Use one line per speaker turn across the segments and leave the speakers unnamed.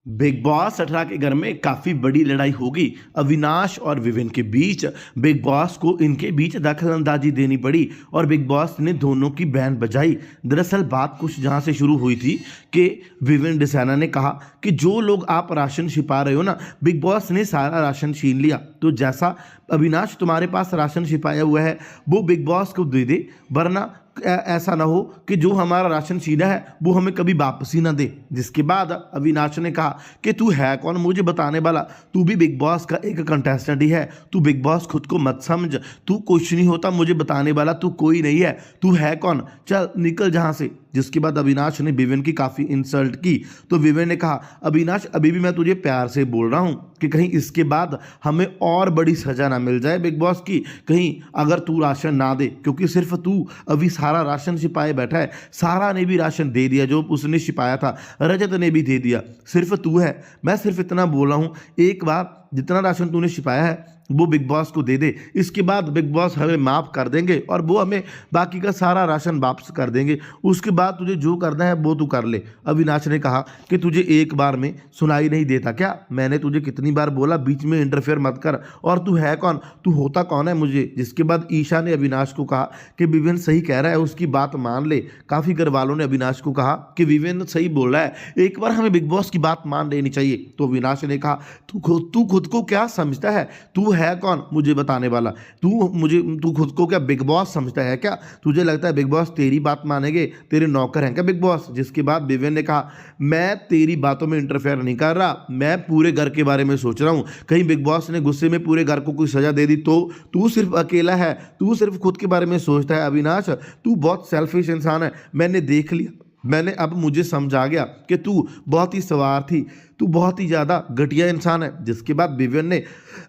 Big boss 18 के घर में काफी बड़ी लड़ाई होगी। अविनाश और विवेन के बीच बिग बॉस को इनके बीच दखलंदाजी देनी पड़ी और बिग बॉस ने दोनों की बैंड बजाई। दरअसल बात कुछ जहां से शुरू हुई थी कि विवेन डिसाना ने कहा कि जो लोग आप राशन छिपा रहे हो ना, बिग बॉस ने सारा राशन छीन लिया, तो जैसा अविनाश तुम्हारे पास राशन छिपाया हुआ है वो बिग बॉस को दे दे, वरना ऐसा ना हो कि जो हमारा राशन छीना है वो हमें कभी वापस ही ना दे। जिसके बाद अविनाश ने कहा कि तू है कौन मुझे बताने वाला, तू भी बिग बॉस का एक कंटेस्टेंट ही है, तू बिग बॉस खुद को मत समझ, तू कुछ नहीं होता मुझे बताने वाला, तू कोई नहीं है, तू है कौन, चल निकल जहां से। जिसके बाद अविनाश ने विवेन की काफ़ी इंसल्ट की तो विवेन ने कहा, अविनाश अभी भी मैं तुझे प्यार से बोल रहा हूँ कि कहीं इसके बाद हमें और बड़ी सज़ा ना मिल जाए बिग बॉस की, कहीं अगर तू राशन ना दे, क्योंकि सिर्फ तू अभी सारा राशन छिपाए बैठा है। सारा ने भी राशन दे दिया जो उसने छिपाया था, रजत ने भी दे दिया, सिर्फ तू है। मैं सिर्फ इतना बोल रहा हूँ, एक बार जितना राशन तूने छिपाया है वो बिग बॉस को दे दे, इसके बाद बिग बॉस हमें माफ़ कर देंगे और वो हमें बाकी का सारा राशन वापस कर देंगे, उसके बाद तुझे जो करना है वो तू कर ले। अविनाश ने कहा कि तुझे एक बार में सुनाई नहीं देता क्या, मैंने तुझे कितनी बार बोला बीच में इंटरफेयर मत कर, और तू है कौन, तू होता कौन है मुझे। जिसके बाद ईशा ने अविनाश को कहा कि विवेन सही कह रहा है, उसकी बात मान ले। काफ़ी घर वालों ने अविनाश को कहा कि विवेन सही बोल रहा है, एक बार हमें बिग बॉस की बात मान लेनी चाहिए। तो अविनाश ने कहा तू खुद को क्या समझता है, तू है कौन मुझे बताने वाला, तू खुद को क्या बिग बॉस समझता है क्या, तुझे लगता है बिग बॉस तेरी बात मानेंगे, तेरे नौकर हैं क्या बिग बॉस। जिसके बाद विवेन ने कहा, मैं तेरी बातों में इंटरफेयर नहीं कर रहा, मैं पूरे घर के बारे में सोच रहा हूं, कहीं बिग बॉस ने गुस्से में पूरे घर को कोई सजा दे दी तो तू सिर्फ अकेला है, तू सिर्फ खुद के बारे में सोचता है। अविनाश तू बहुत सेल्फिश इंसान है, मैंने देख लिया, मैंने अब मुझे समझ आ गया कि तू बहुत ही स्वार्थी, तू बहुत ही ज़्यादा घटिया इंसान है। जिसके बाद विवेन ने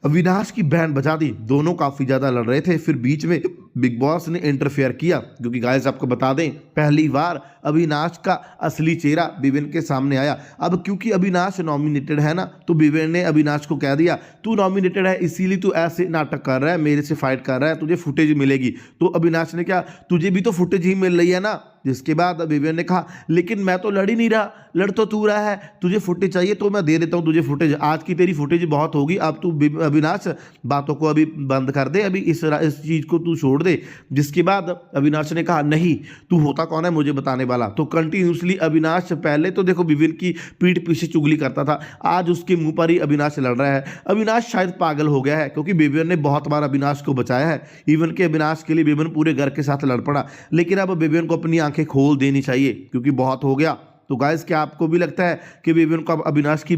अविनाश की बैंड बजा दी, दोनों काफ़ी ज़्यादा लड़ रहे थे, फिर बीच में बिग बॉस ने इंटरफेयर किया, क्योंकि गाइस आपको बता दें पहली बार अविनाश का असली चेहरा विवेन के सामने आया। अब क्योंकि अविनाश नॉमिनेटेड है ना, तो विवेन ने अविनाश को कह दिया तू नॉमिनेटेड है इसीलिए तू ऐसे नाटक कर रहा है, मेरे से फाइट कर रहा है, तुझे फुटेज मिलेगी। तो अविनाश ने क्या, तुझे भी तो फुटेज ही मिल रही है ना। जिसके बाद विवेन ने कहा, लेकिन मैं तो लड़ ही नहीं रहा, लड़ तो तू रहा है, तुझे फुटेज चाहिए तो मैं दे देता हूं तुझे फुटेज, आज की तेरी फुटेज बहुत होगी, अब तू अविनाश बातों को अभी बंद कर दे, अभी इस चीज को तू छोड़ दे। जिसके बाद अविनाश ने कहा, नहीं तू होता कौन है मुझे बताने वाला। तो कंटिन्यूसली अविनाश पहले तो देखो विवेन की पीठ पीछे चुगली करता था, आज उसके मुंह पर ही अविनाश लड़ रहा है। अविनाश शायद पागल हो गया है, क्योंकि विवेन ने बहुत बार अविनाश को बचाया है, इवन के अविनाश के लिए विवेन पूरे घर के साथ लड़ पड़ा, लेकिन अब विवेन को अपनी आंखें खोल देनी चाहिए क्योंकि बहुत हो गया। तो गाइस क्या आपको भी लगता है कि विवेन को अब अविनाश की